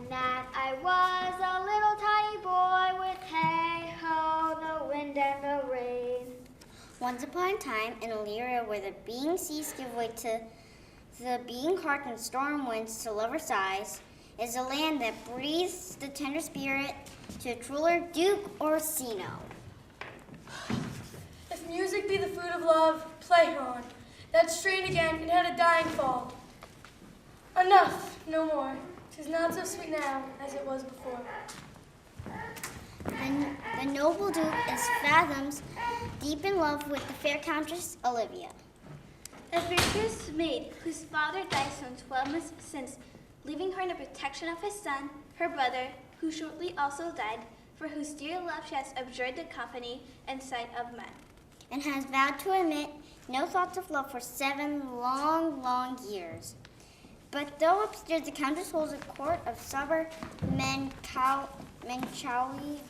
that I was a little tiny boy with hey-ho, the wind and the rain. Once upon a time, in Illyria, where the being seas give way to the being heart and storm winds to lover sighs, is a land that breathes the tender spirit to a ruler, duke, Orsino. If music be the food of love, play on. That strain again, it had a dying fall. Enough, no more. 'Tis not so sweet now as it was before. The noble duke is fathoms deep in love with the fair Countess Olivia. A virtuous maid whose father died some 12 months since, leaving her in the protection of his son, her brother, who shortly also died, for whose dear love she has abjured the company and sight of men. And has vowed to admit no thoughts of love for 7 long, long years. But though upstairs the Countess holds a court of sober Menchawi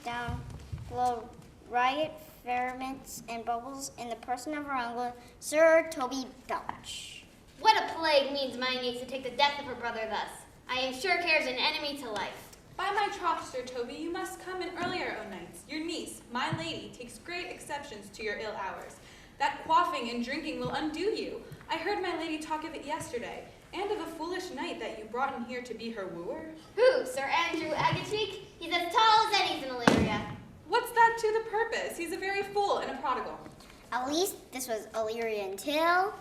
down below riot, ferments, and bubbles in the person of her uncle, Sir Toby Belch. What a plague means my niece to take the death of her brother thus. I am sure care's an enemy to life. By my troth, Sir Toby, you must come in earlier o' nights. Your niece, my lady, takes great exceptions to your ill hours. That quaffing and drinking will undo you. I heard my lady talk of it yesterday, and of a foolish knight that you brought in here to be her wooer. Who, Sir Andrew Agacheek? He's as tall as any's in Illyria. What's that to the purpose? He's a very fool and a prodigal. At least this was Illyria until...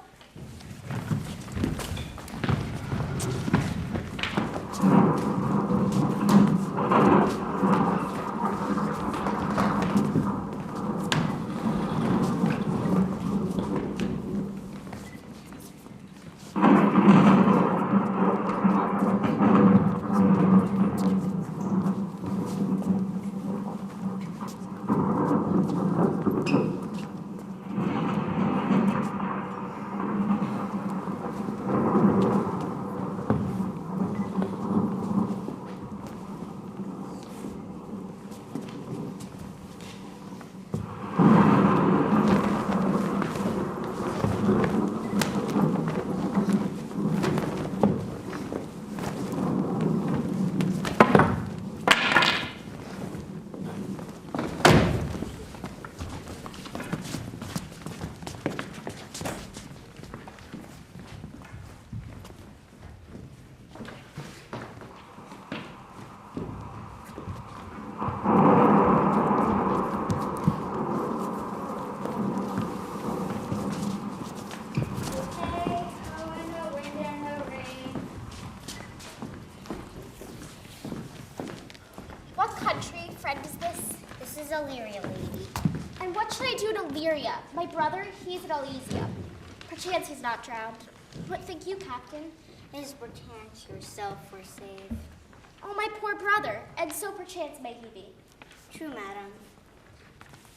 Illyria, lady. And what should I do in Illyria? My brother, he's at Elysium. Perchance he's not drowned. What think you, Captain? It is perchance yourself were saved. Oh, my poor brother, and so perchance may he be. True, madam.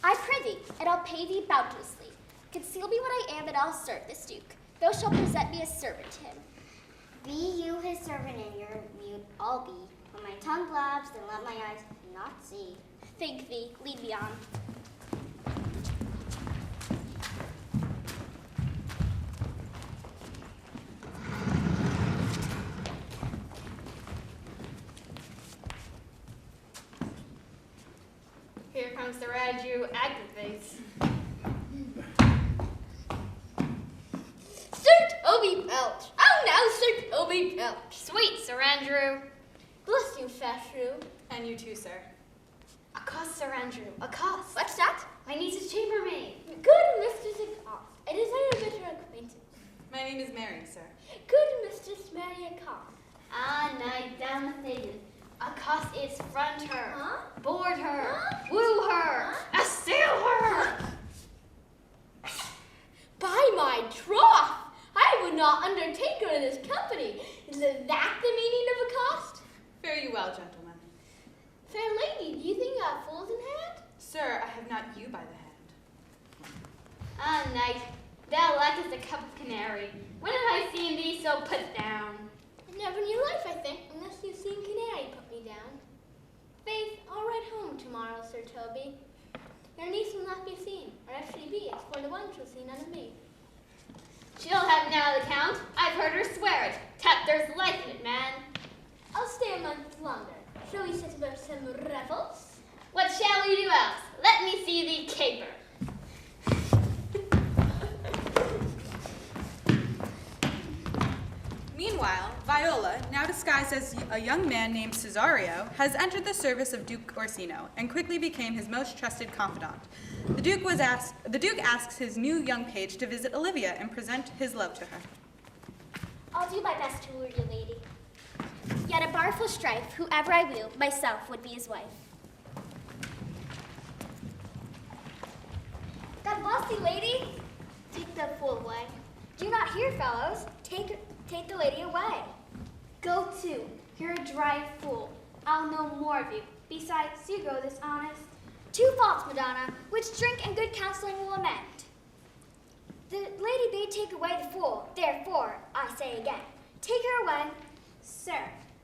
I prithee, and I'll pay thee bounteously. Conceal me what I am, and I'll serve this duke. Thou shalt present me as servant to him. Be you his servant, and your mute I'll be. When my tongue blabs, then let my eyes not see. Think thee, lead me on. Here comes the Raju Agneface. Sir Toby Belch. Oh, now, Sir Toby Belch. Sweet, Sir Andrew. Bless you, Shashru. And you too, sir. Accost, Sir Andrew, accost. What's that? My niece's chambermaid. Good Mistress Accost. I desire a better acquaintance. My name is Mary, sir. Good Mistress Mary Accost. Ah, knight down the table. Accost is front her, Huh? board her, Huh? woo her, assail her. By my troth, I would not undertake her in this company. Is that the meaning of accost? Fare you well, gentlemen. Fair lady, do you think you have fools in hand? Sir, I have not you by the hand. Ah, knight, thou lackest a cup of canary. When have I seen thee so put down? Never in your life, I think, unless you've seen Canary put me down. Faith, I'll ride home tomorrow, Sir Toby. Your niece will not be seen, or if she be, it's for the one she'll see none of me. She'll have now the count. I've heard her swear it. Tut, there's life in it, man. A I'll stay a month longer. Shall we set about some revels? What shall we do else? Let me see thee caper. Meanwhile, Viola, now disguised as a young man named Cesario, has entered the service of Duke Orsino and quickly became his most trusted confidant. The Duke asks his new young page to visit Olivia and present his love to her. I'll do my best to lure you, lady. Yet a bar full strife, whoever I woo, myself would be his wife. God bless thee, lady. Take the fool away. Do not hear, fellows. Take the lady away. Go to. You're a dry fool. I'll know more of you. Besides, you grow dishonest. 2 faults, Madonna, which drink and good counseling will amend. The lady bade take away the fool. Therefore, I say again, take her away. Sir,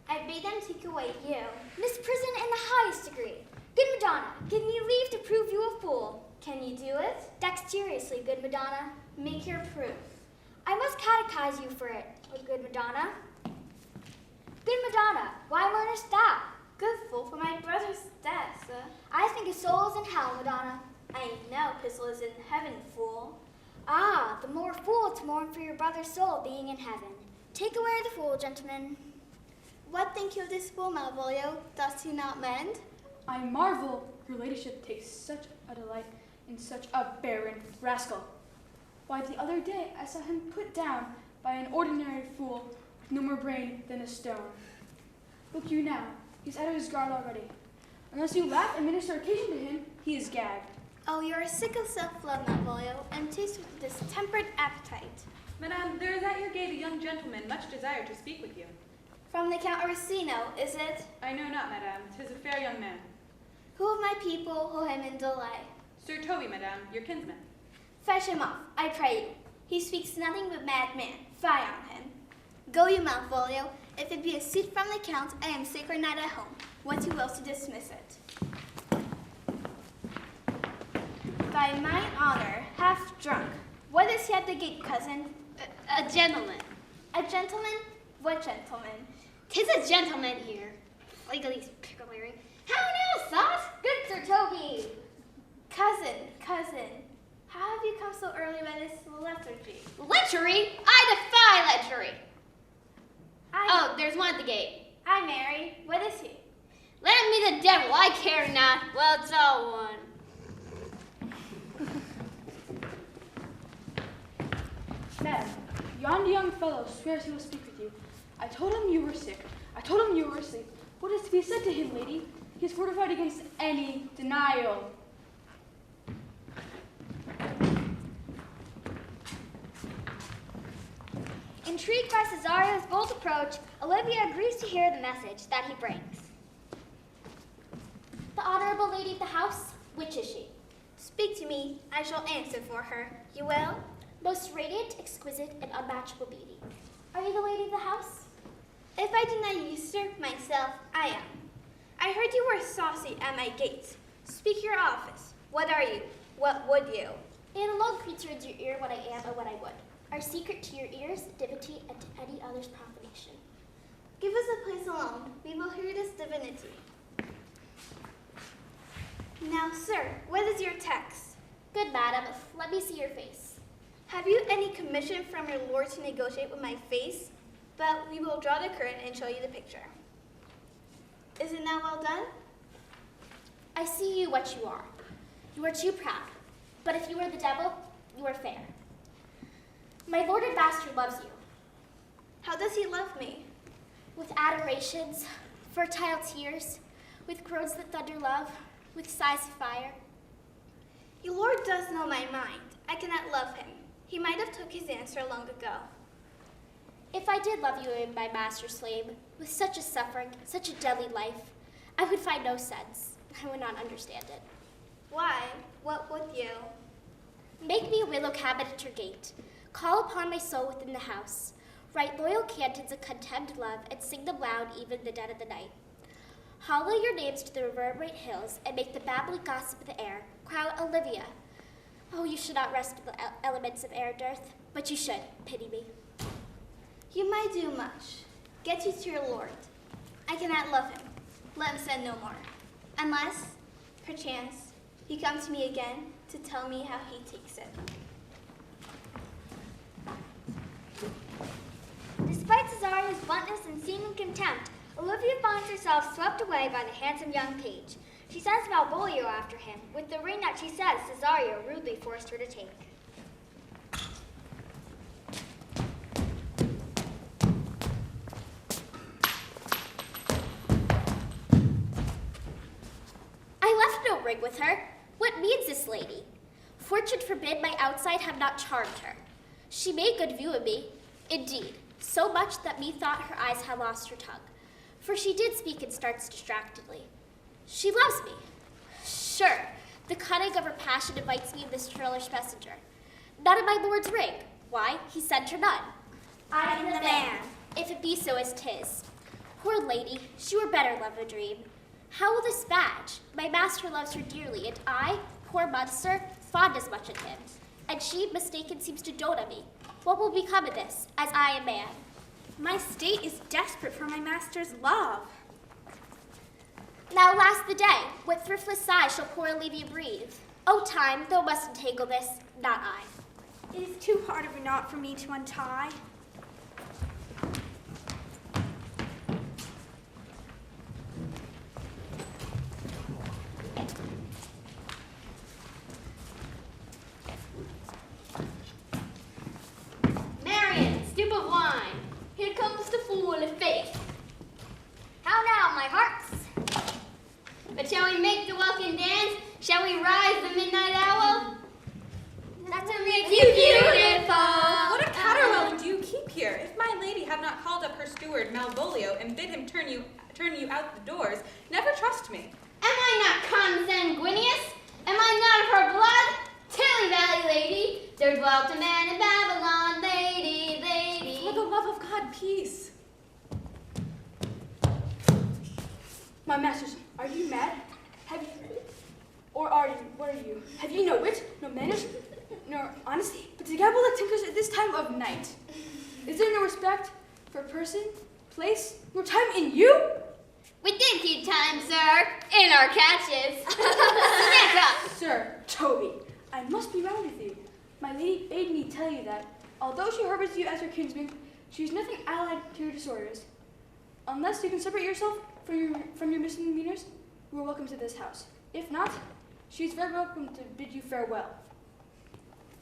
I bade them take away you. Misprison in the highest degree. Good Madonna, give me leave to prove you a fool. Can you do it? Dexterously, good Madonna. Make your proof. I must catechize you for it, O good Madonna. Good Madonna, why learnest thou? Good fool for my brother's death, sir. I think his soul is in hell, Madonna. I know Pistol is in heaven, fool. Ah, the more fool to mourn for your brother's soul being in heaven. Take away the fool, gentlemen. What think you of this fool, Malvolio? Does he not mend? I marvel your ladyship takes such a delight in such a barren rascal. Why, the other day I saw him put down by an ordinary fool with no more brain than a stone. Look you now, he's out of his guard already. Unless you laugh and minister occasion to him, he is gagged. Oh, you are sick of self-love, Malvolio, and taste with distempered appetite. Madame, there is at your gate a young gentleman much desire to speak with you. From the Count Orsino, is it? I know not, madame. 'Tis a fair young man. Who of my people hold him in delay? Sir Toby, madame, your kinsman. Fetch him off, I pray you. He speaks nothing but madman. Fie on him. Go you, Malvolio. If it be a suit from the Count, I am sick or not at home. What you will to dismiss it. By mine honor, half drunk. What is he at the gate, cousin? A gentleman. A gentleman? What gentleman? 'Tis a gentleman here. Legally picklery. How now, sauce? Good Sir Toby. Cousin, how have you come so early by this lethargy? Lechery? I defy lechery. Oh, there's one at the gate. Hi, Mary. What is he? Let me the devil, I care not. Well, it's all one. Madam, yonder young fellow swears he will speak with you. I told him you were sick. I told him you were asleep. What is to be said to him, lady? He is fortified against any denial. Intrigued by Cesario's bold approach, Olivia agrees to hear the message that he brings. The honorable lady of the house, which is she? Speak to me. I shall answer for her. You will? Most radiant, exquisite, and unmatchable beauty. Are you the lady of the house? If I do not usurp myself, I am. I heard you were saucy at my gates. Speak your office. What are you? What would you? And alone creature into your ear what I am and what I would. Our secret to your ears, divinity, and to any other's profanation. Give us a place alone. We will hear this divinity. Now, sir, what is your text? Good madam, let me see your face. Have you any commission from your lord to negotiate with my face? But we will draw the curtain and show you the picture. Is it now well done? I see you what you are. You are too proud. But if you are the devil, you are fair. My lord and master loves you. How does he love me? With adorations, fertile tears, with groans that thunder love, with sighs of fire. Your lord does know my mind. I cannot love him. He might have took his answer long ago. If I did love you in my master's slave, with such a suffering, such a deadly life, I would find no sense. I would not understand it. Why? What would you? Make me a willow cabinet at your gate. Call upon my soul within the house. Write loyal cantons of contemned love and sing them loud even the dead of the night. Hollow your names to the reverberate hills and make the babbling gossip of the air cry out Olivia. Oh, you should not rest in the elements of air and earth, but you should. Pity me. You might do much. Get you to your lord. I cannot love him. Let him sin no more. Unless, perchance, he comes to me again to tell me how he takes it. Despite Cesario's bluntness and seeming contempt, Olivia finds herself swept away by the handsome young page. She sends Malvolio after him, with the ring that she says Cesario rudely forced her to take. I left no ring with her. What means this lady? Fortune forbid my outside have not charmed her. She made good view of me, indeed, so much that methought her eyes had lost her tongue. For she did speak and starts distractedly. She loves me. Sure, the cunning of her passion invites me in this churlish messenger. Not in my lord's ring. Why? He sent her none. I am the man, if it be so as 'tis. Poor lady, she were better love a dream. How will this badge? My master loves her dearly, and I, poor monster, fond as much of him. And she, mistaken, seems to dote on me. What will become of this, as I am man? My state is desperate for my master's love. Now last the day, what thriftless sigh shall poor Olivia breathe? O time, thou must entangle this, not I. It is too hard of a knot for me to untie. Marion, stoop of wine. Here comes the fool of faith. How now, my hearts? But shall we make the welkin dance? Shall we rise the midnight owl? That's a Make you beautiful. What a caterwauling do you keep here? If my lady have not called up her steward Malvolio and bid him turn you out the doors, never trust me. Am I not consanguineous? Am I not of her blood? Tilly Valley lady, there dwelt a man in Babylon, lady, lady. For the love of God, peace. My masters, are you mad? Have you, or are you, what are you? Have you no wit, no manners, nor honesty, but to gabble like tinkers at this time of night? Is there no respect for person, place, nor time in you? We did keep time, sir, in our catches. Stand up. Sir, Toby, I must be round with you. My lady bade me tell you that, although she harbors you as her kinsman, she is nothing allied to your disorders. Unless you can separate yourself from your misdemeanors, you are welcome to this house. If not, she is very welcome to bid you farewell.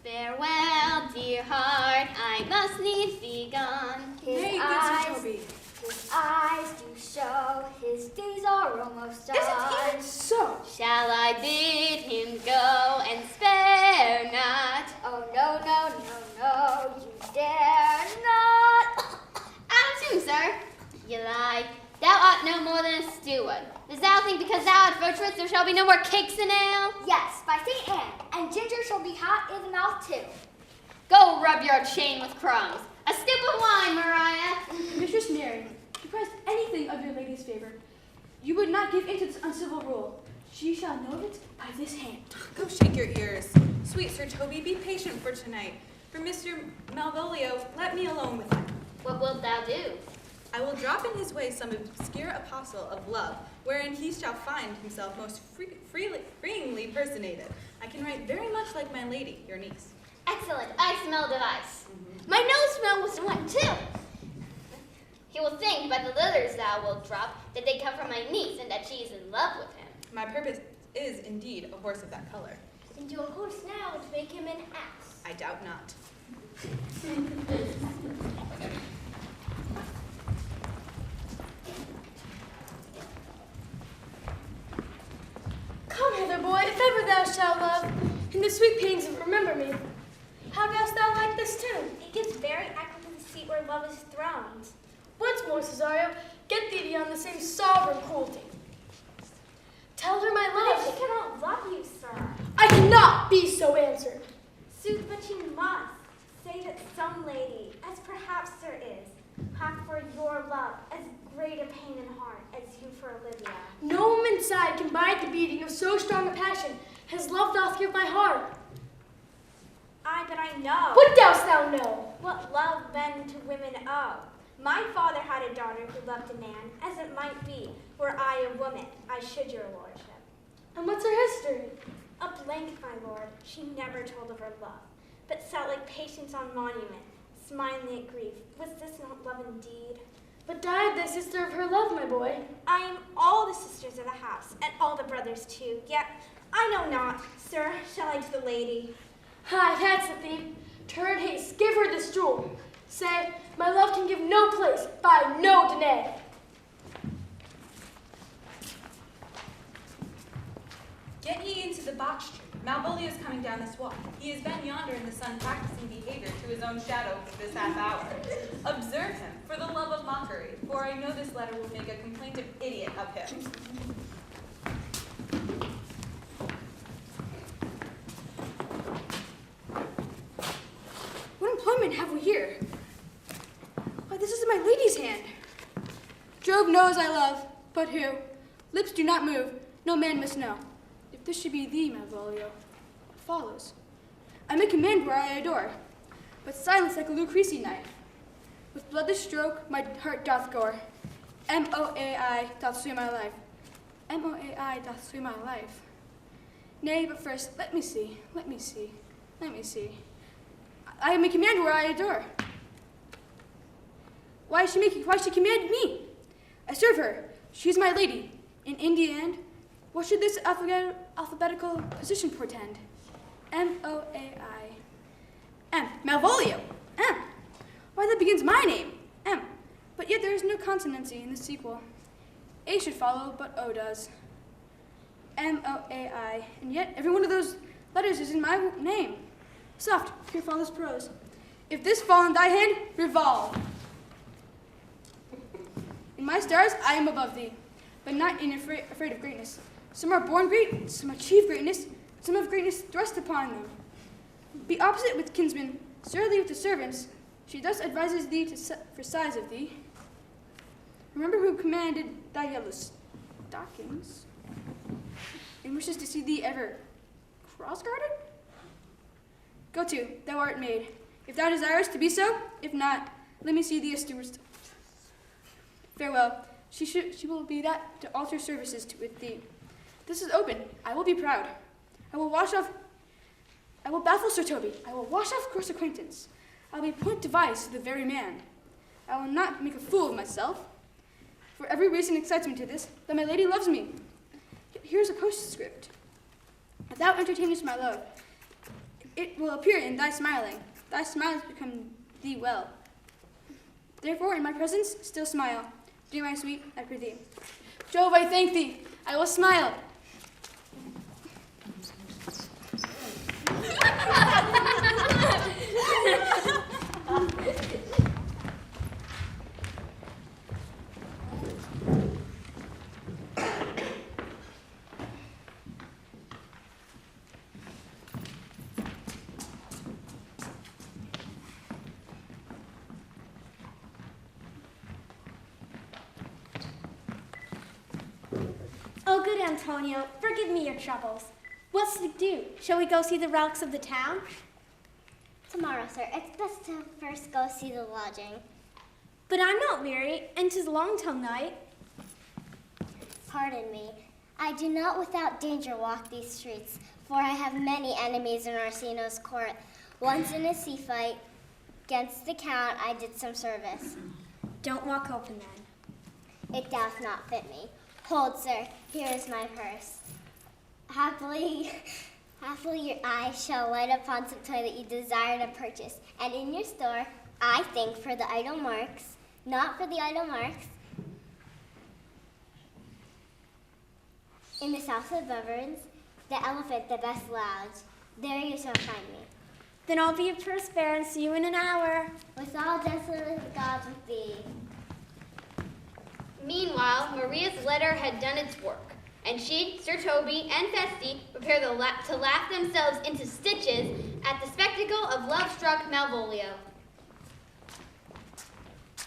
Farewell, dear heart, I must needs be gone. Nay, good Sir Toby. His eyes do show his days are almost done. Is it even so? Shall I bid him go and spare not? Oh, no, no, no, no, you dare not. Out of tune, sir. You lie. Thou art no more than a steward. Dost thou think because thou art virtuous there shall be no more cakes in ale? Yes, by St. Anne, and ginger shall be hot in the mouth too. Go rub your chain with crumbs. A stip of wine, Maria. Mistress Mary, to press anything of your lady's favor, you would not give in to this uncivil rule. She shall know it by this hand. Go shake your ears. Sweet Sir Toby, be patient for tonight. For Mr. Malvolio, let me alone with him. What wilt thou do? I will drop in his way some obscure apostle of love, wherein he shall find himself most freeingly personated. I can write very much like my lady, your niece. Excellent. I smell device. My nose smells one too. He will think by the letters thou wilt drop that they come from my niece and that she is in love with him. My purpose is indeed a horse of that color. Into a horse now to make him an ass. I doubt not. Come hither, boy, if ever thou shalt love, in the sweet pangs of remember me. How dost thou like this tune? It gives very echo to the seat where love is throned. Once more, Cesario, get thee beyond the same sovereign cruelty. Tell her my But if love. she cannot love you, sir. I cannot be so answered. Sooth, but you must. Say that some lady, as perhaps there is, hath for your love as great a pain in heart as you for Olivia. No woman's side can bide the beating of so strong a passion as love doth give my heart. Aye, but I know What dost thou know? what love men to women owe. My father had a daughter who loved a man, as it might be, were I a woman, I should, your lordship. And what's her history? A blank, my lord. She never told of her love, but sat like patience on monument, smiling at grief. Was this not love indeed? But died the sister of her love, my boy. I am all the sisters of the house, and all the brothers too. Yet I know not, sir. Shall I to the lady? Hi, that's the thief. Turn haste, give her this jewel. Say, my love can give no place, by no denay. Get ye into the box tree. Malvolio is coming down this walk. He has been yonder in the sun practicing behavior to his own shadow for this half hour. Observe him, for the love of mockery, for I know this letter will make a complaintive idiot of him. What employment have we here? Why, this is my lady's hand. Job knows I love, but who? Lips do not move, no man must know. If this should be thee, Malvolio, what follows? I may command where I adore, but silence like a Lucrece knife. With bloodless stroke my heart doth gore. M-O-A-I doth sway my life. M-O-A-I doth sway my life. Nay, but first, let me see. I may command where I adore. Why she commanded me? I serve her. She is my lady. In India and what should this alphabetical position portend? M-O-A-I. M. Malvolio. M. Why, that begins my name. M. But yet there is no consonancy in the sequel. A should follow, but O does. M-O-A-I. And yet every one of those letters is in my name. Soft, here follows prose. If this fall in thy hand, revolve. In my stars, I am above thee, but not afraid of greatness. Some are born great, some achieve greatness, some have greatness thrust upon them. Be opposite with kinsmen, surly with the servants. She thus advises thee for size of thee. Remember who commanded thy yellow stockings, and wishes to see thee ever cross-guarded? Go to, thou art made. If thou desirest to be so, if not, let me see thee a steward. Farewell. She will be that to alter services with thee. This is open. I will be proud. I will baffle Sir Toby. I will wash off coarse acquaintance. I will be point device to the very man. I will not make a fool of myself. For every reason excites me to this, that my lady loves me. Here's a postscript. If thou entertainest my love, it will appear in thy smiling. Thy smiles become thee well. Therefore, in my presence, still smile. Dear my sweet, I prithee. Jove, I thank thee. I will smile. Oh, good Antonio, forgive me your troubles. What's to do? Shall we go see the relics of the town? Tomorrow, sir. It's best to first go see the lodging. But I'm not weary, and 'tis long till night. Pardon me. I do not without danger walk these streets, for I have many enemies in Orsino's court. Once in a sea fight, against the count I did some service. Don't walk open then. It doth not fit me. Hold, sir, here is my purse. Happily your eye shall light upon some toy that you desire to purchase, and in your store, I think for the idle marks, not for the idle marks, in the south of Beverns, the elephant, the best lounge. There you shall find me. Then I'll be a purse bearer and see you in an hour. With all desolate God with thee. Meanwhile, Maria's letter had done its work, and she, Sir Toby, and Feste prepared to laugh themselves into stitches at the spectacle of love-struck Malvolio.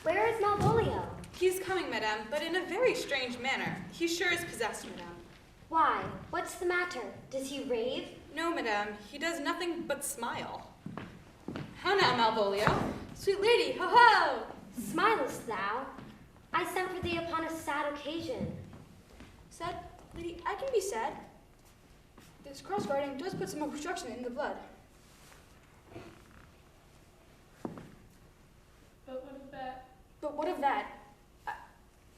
Where is Malvolio? He's coming, madame, but in a very strange manner. He sure is possessed, madame. Why? What's the matter? Does he rave? No, madame, he does nothing but smile. How now, Malvolio? Sweet lady, ho-ho! Smilest thou? I sent for thee upon a sad occasion. Sad? Lady, I can be sad. This cross-guarding does put some obstruction in the blood. But what of that? But what of that?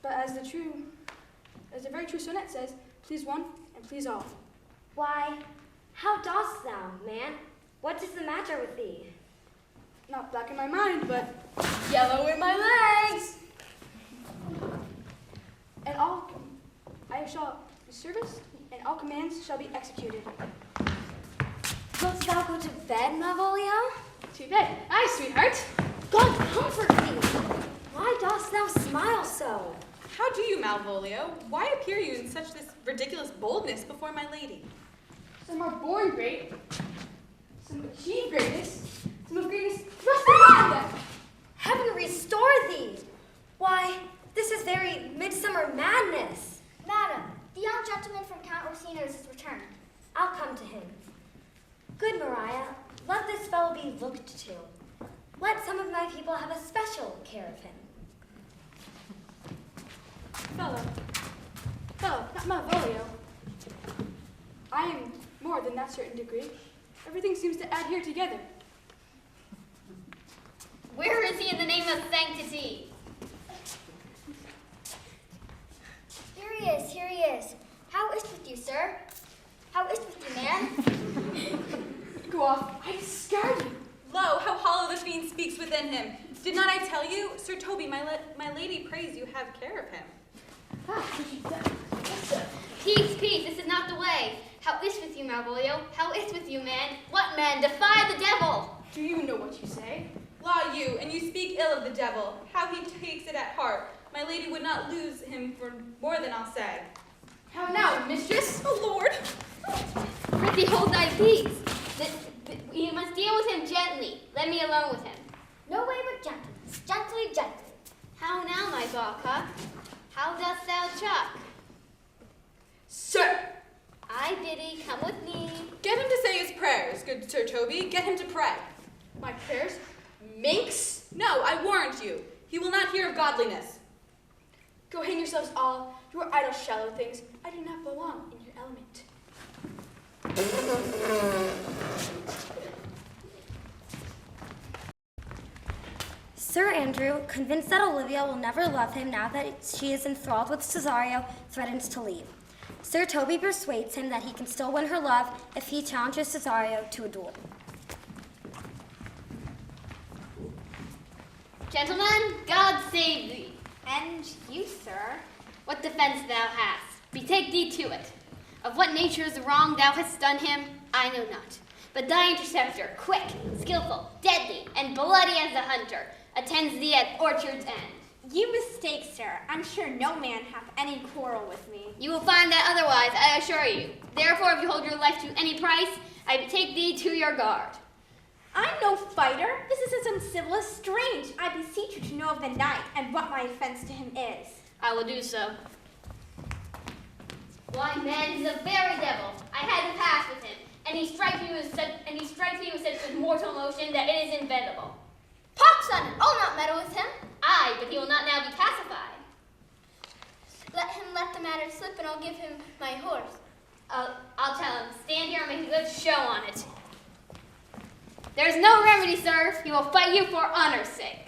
But as the very true sonnet says, please one and please all. Why, how dost thou, man? What is the matter with thee? Not black in my mind, but Yellow in my legs. and all I shall be serviced, and all commands shall be executed. Wilt thou go to bed, Malvolio? To bed. Aye, sweetheart. God comfort thee! Why dost thou smile so? How do you, Malvolio? Why appear you in such this ridiculous boldness before my lady? Some are born great, some achieve greatness, some of greatness thrust upon them. Heaven restore thee! Why, this is very midsummer madness. Madam, the young gentleman from Count Orsino's is returned. I'll come to him. Good Maria, let this fellow be looked to. Let some of my people have a special care of him. Fellow, not Malvolio. I am more than that certain degree. Everything seems to add here together. Where is he in the name of sanctity? Here he is. How is with you, sir? How is with you, man? Go off. I discard you. Lo, how hollow the fiend speaks within him. Did not I tell you? Sir Toby, my lady prays you have care of him. Peace, peace, this is not the way. How is with you, Malvolio? How is with you, man? What man? Defy the devil! Do you know what you say? Law you, and you speak ill of the devil. How he takes it at heart. My lady would not lose him for more than I'll say. How now, mistress? Oh, Lord! Prithee, hold thy peace. You must deal with him gently. Let me alone with him. No way but gentleness. Gently. How now, my Barca? How dost thou chuck? Sir! I biddy, come with me. Get him to say his prayers, good Sir Toby. Get him to pray. My prayers? Minx? No, I warrant you. He will not hear of godliness. Go hang yourselves all. You are idle, shallow things. I do not belong in your element. Sir Andrew, convinced that Olivia will never love him now that she is enthralled with Cesario, threatens to leave. Sir Toby persuades him that he can still win her love if he challenges Cesario to a duel. Gentlemen, God save thee. And you, sir? What defense thou hast, betake thee to it. Of what nature is the wrong thou hast done him, I know not. But thy interceptor, quick, skillful, deadly, and bloody as the hunter, attends thee at orchard's end. You mistake, sir. I'm sure no man hath any quarrel with me. You will find that otherwise, I assure you. Therefore, if you hold your life to any price, I betake thee to your guard. I'm no fighter. This is as uncivil as strange. I beseech you to know of the knight and what my offense to him is. I will do so. Why, man, he's a very devil. I had to pass with him, and he strikes me with such mortal motion that it is inventable. Pox on him! I'll not meddle with him. Aye, but he will not now be pacified. Let him let the matter slip, and I'll give him my horse. I'll tell him, stand here and make a good show on it. There's no remedy, sir. He will fight you for honor's sake.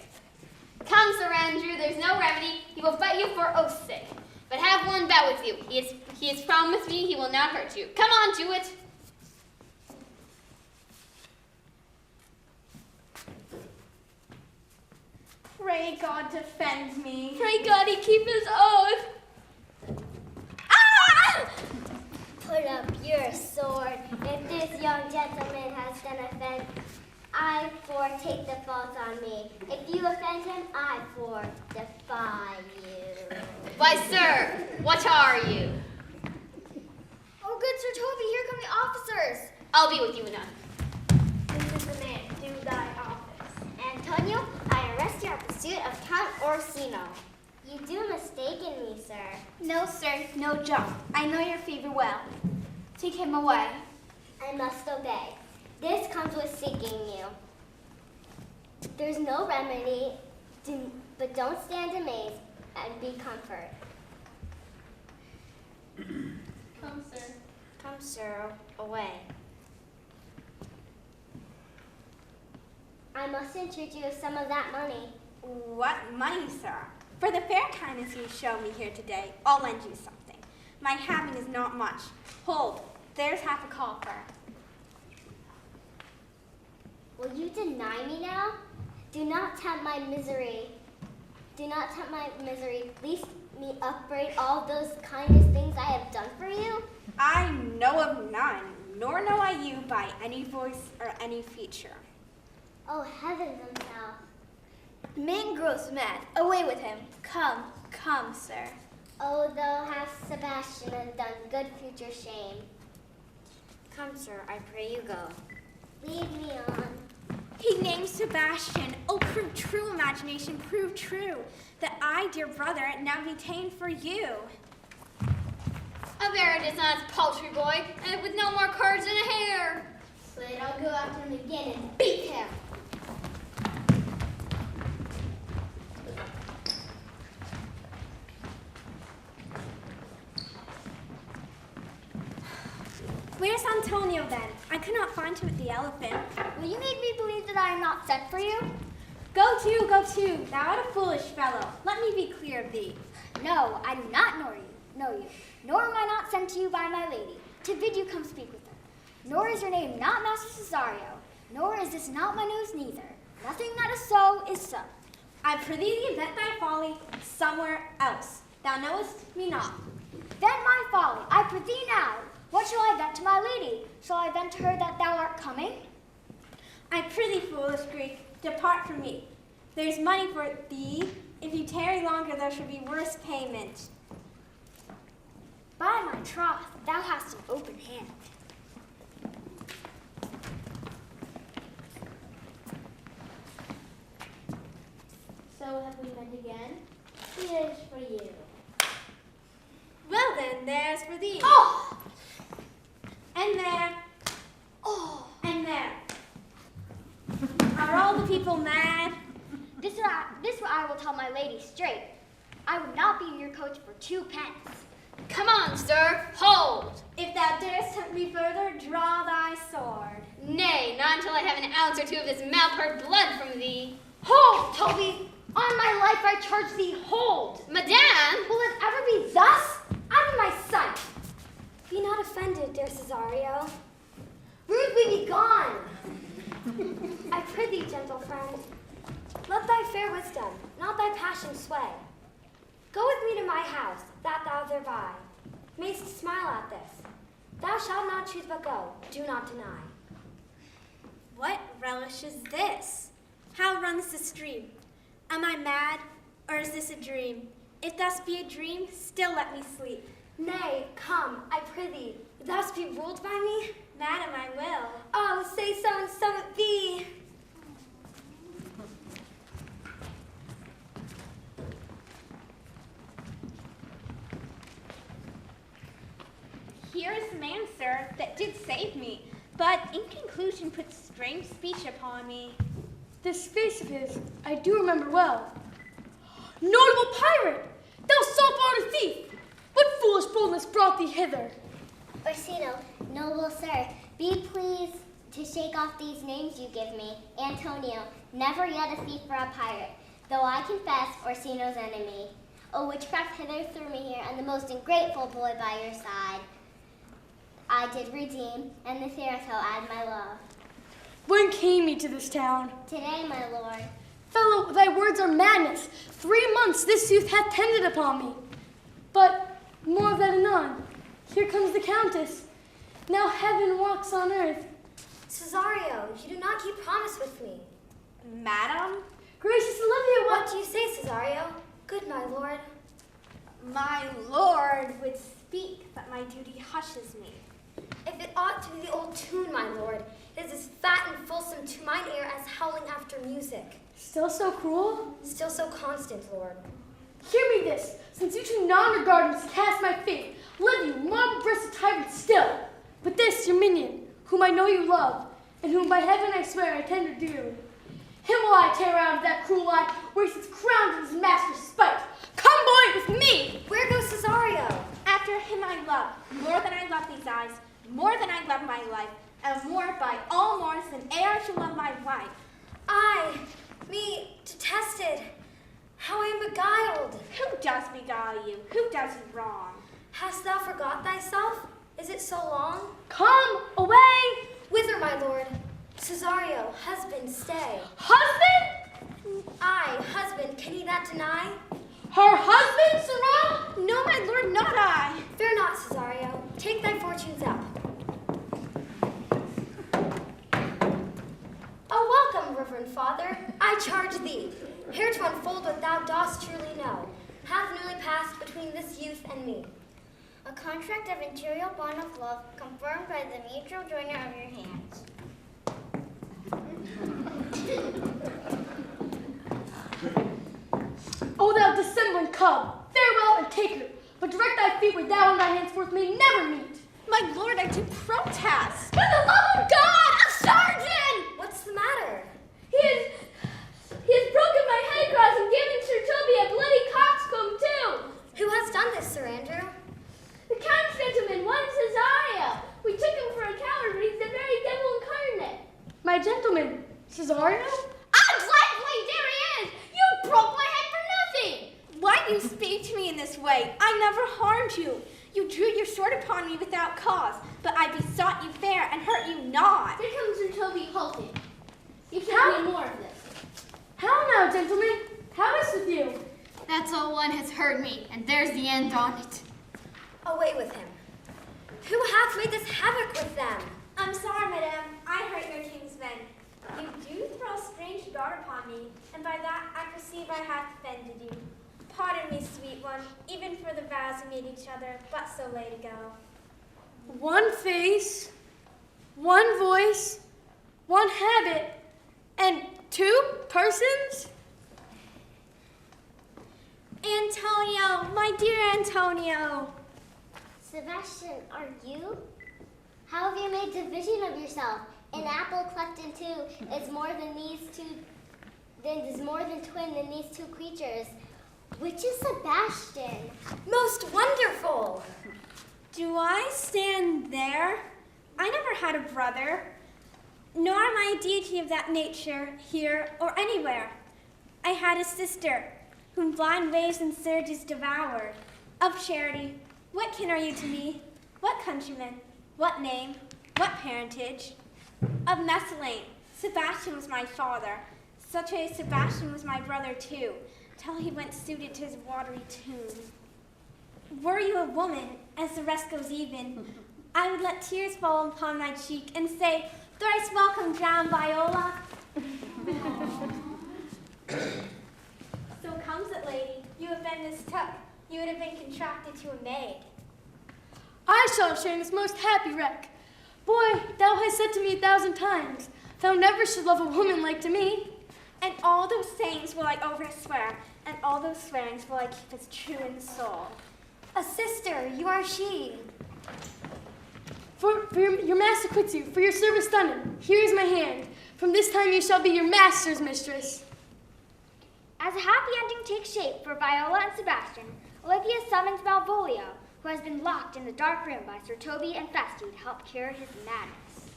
Come, Sir Andrew, there's no remedy. He will fight you for oath's sake. But have one bout with you. He has promised me he will not hurt you. Come on to it. Pray God defend me. Pray God he keep his oath. Put up your sword. If this young gentleman has done offense, I for take the fault on me. If you offend him, I for defy you. Why, sir, what are you? Oh, good Sir Toby, here come the officers. I'll be with you anon. This is the man. Do thy office. Antonio, I arrest you on pursuit of Count Orsino. You do mistake in me, sir. No, sir, no jump. I know your favor well. Take him away. I must obey. This comes with seeking you. There's no remedy. but don't stand amazed and be comfort. Come, sir. Come, sir, away. I must entreat you of some of that money. What money, sir? For the fair kindness you show me here today, I'll lend you something. My having is not much. Hold, there's half a coffer. Will you deny me now? Do not tempt my misery. Do not tempt my misery. Least me upbraid all those kindest things I have done for you. I know of none, nor know I you by any voice or any feature. Oh, heavens himself. The man grows mad. Away with him. Come, come, sir. Oh, thou hast Sebastian has done good future shame. Come, sir, I pray you go. Lead me on. He names Sebastian. Oh, prove true, imagination, prove true, that I, dear brother, now detain for you. A very dishonest paltry boy, and with no more courage than a hare. But I'll go after him again and beat him. Where's Antonio then? I could not find him at the elephant. Will you make me believe that I am not sent for you? Go to, go to. Thou art a foolish fellow. Let me be clear of thee. No, I do not know you, nor am I not sent to you by my lady, to bid you come speak with her. Nor is your name not Master Cesario, nor is this not my news neither. Nothing that is so is so. I prithee thee vent thy folly somewhere else. Thou knowest me not. Vent my folly, I prithee now. What shall I vent to my lady? Shall I vent to her that thou art coming? I prithee, foolish Greek, depart from me. There's money for thee. If you tarry longer, there shall be worse payment. By my troth, thou hast an open hand. So have we met again? Here's for you. Well then, there's for thee. Oh! And there. Oh! And there. Are all the people mad? This I will tell my lady straight. I would not be your coach for 2 pence. Come on, sir, hold. If thou darest tempt me further, draw thy sword. Nay, not until I have an ounce or two of this malpert blood from thee. Hold, Toby! On my life I charge thee, hold! Madame! Will it ever be thus? Out of my sight! Be not offended, dear Cesario. Rudely be gone! I prithee, gentle friend, let thy fair wisdom, not thy passion sway. Go with me to my house, that thou thereby mayst smile at this. Thou shalt not choose but go, do not deny. What relish is this? How runs the stream? Am I mad, or is this a dream? If thus be a dream, still let me sleep. Nay, come, I prithee, thus be ruled by me? Madam, I will. Oh, say so and so it be. Here is the man, sir, that did save me, but in conclusion put strange speech upon me. This face of his, I do remember well. Notable pirate! Thou salt-hearted thief! What foolish boldness brought thee hither? Orsino, noble sir, be pleased to shake off these names you give me. Antonio, never yet a thief or a pirate, though I confess Orsino's enemy. O witchcraft hither threw me here, and the most ungrateful boy by your side. I did redeem, and the Therato add my love. When came ye to this town? Today, my lord. Fellow, thy words are madness. 3 months this youth hath tended upon me. But more of that anon. Here comes the Countess. Now heaven walks on earth. Cesario, you do not keep promise with me. Madam? Gracious Olivia, What do you say, Cesario? Good, my lord. My lord would speak, but my duty hushes me. If it ought to be the old tune, my lord, it is as fat and fulsome to mine ear as howling after music. Still so cruel? Still so constant, lord. Hear me this, since you two non-regardants cast my faith, live you marble-breasted tyrants still. But this, your minion, whom I know you love, and whom by heaven I swear I tender dearly, Him will I tear out of that cruel eye where he sits crowned in his master's spite. Come, boy, with me! Where goes Cesario? After him I love, more than I love these eyes, more than I love my life, and more by all mores than e'er to love my wife. Me, detested. How I am beguiled. Who does beguile you? Who does you wrong? Hast thou forgot thyself? Is it so long? Come, away! Whither, my lord? Cesario, husband, stay. Husband? I, husband, can he that deny? Her husband, Sirrah? No, my lord, not I. Fear not, Cesario. Take thy fortunes up. Oh, welcome, reverend father. I charge thee, here to unfold what thou dost truly know, hath newly passed between this youth and me. A contract of interior bond of love confirmed by the mutual joiner of your hands. O thou dissembling cub, farewell and take her, but direct thy feet where thou and thy henceforth may never meet. My lord, I do protest. For the love of God, a sergeant! What's the matter? He has broken my head cross and given Sir Toby a bloody coxcomb too. Who has done this, Sir Andrew? The count's gentleman, one Cesario. We took him for a coward, but he's the very devil incarnate. My gentleman, Cesario? Exactly, there he is! You broke my head for nothing! Why do you speak to me in this way? I never harmed you. You drew your sword upon me without cause, but I besought you fair and hurt you not. Here comes Sir Toby halting. You can't be more of this. How now, gentlemen? How is with you? That's all one has heard me, and there's the end on it. Away with him. Who hath made this havoc with them? I'm sorry, madame. I hurt your kinsmen. You do throw a strange dart upon me, and by that I perceive I have offended you. Pardon me, sweet one, even for the vows we made each other but so late ago. One face, one voice, one habit, and two persons? Antonio, my dear Antonio. Sebastian, are you? How have you made division of yourself? An apple cleft in two is more than twin than these two creatures. Which is Sebastian? Most wonderful! Do I stand there? I never had a brother, nor am I a deity of that nature here or anywhere. I had a sister, whom blind waves and surges devoured. Of charity, what kin are you to me? What countryman? What name? What parentage? Of Messalane, Sebastian was my father. Such a Sebastian was my brother too, till he went suited to his watery tomb. Were you a woman, as the rest goes even, I would let tears fall upon my cheek and say, thrice welcome, drowned Viola. So comes it, lady, you have been mistook. You would have been contracted to a maid. I shall share this most happy wreck. Boy, thou hast said to me 1,000 times, thou never should love a woman like to me. And all those sayings will I overswear, and all those swearings will I keep as true in soul. A sister, you are she. For your master quits you, for your service done him. Here is my hand. From this time you shall be your master's mistress. As a happy ending takes shape for Viola and Sebastian, Olivia summons Malvolio, who has been locked in the dark room by Sir Toby and Festi to help cure his madness.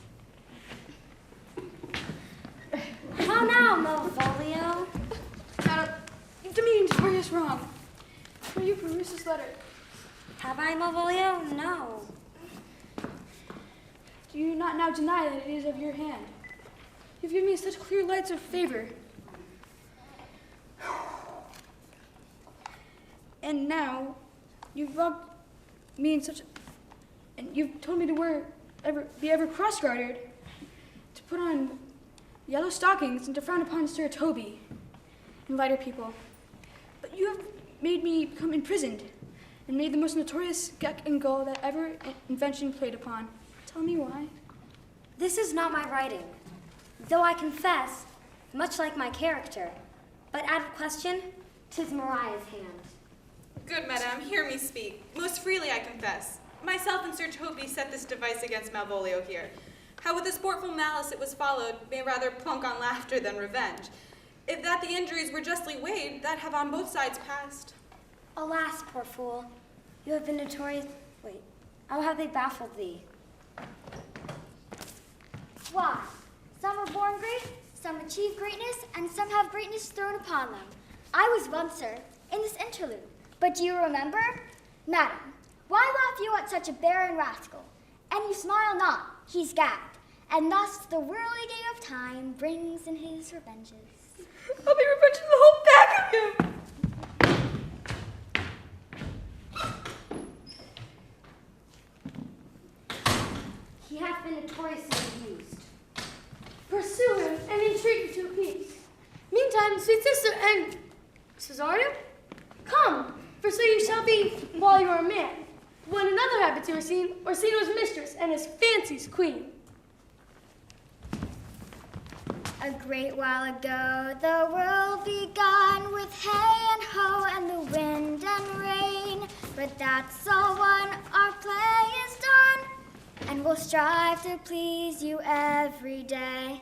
How now, Malvolio? The meaning's were just wrong. Will you peruse this letter? Have I, Malvolio? No. Do you not now deny that it is of your hand? You've given me such clear lights of favor. And now, you've locked me in such, and you've told me to be ever cross-gartered, to put on yellow stockings and to frown upon Sir Toby and lighter people. But you have made me become imprisoned and made the most notorious geck and gull that ever invention played upon. Tell me why. This is not my writing, though I confess, much like my character. But out of question, 'tis Mariah's hand. Good madam, hear me speak. Most freely I confess. Myself and Sir Toby set this device against Malvolio here. how with a sportful malice it was followed may rather plunk on laughter than revenge. If that the injuries were justly weighed, that have on both sides passed. Alas, poor fool, you have been notorious. Wait, how have they baffled thee? Why? Some are born great, some achieve greatness, and some have greatness thrown upon them. I was once, sir, in this interlude. But do you remember? Madam, why laugh you at such a barren rascal? And you smile not, he's gagged. And thus the whirligig of time brings in his revenges. I'll be revenging the whole pack of you! He hath been notoriously abused. Pursue him and entreat him to peace. Meantime, sweet sister and Cesario, come, for so you shall be while you are a man. When another habits you are seen, Orsino's mistress and his fancy's queen. A great while ago, the world began with hay and hoe and the wind and rain. But that's all when our play is done, and we'll strive to please you every day.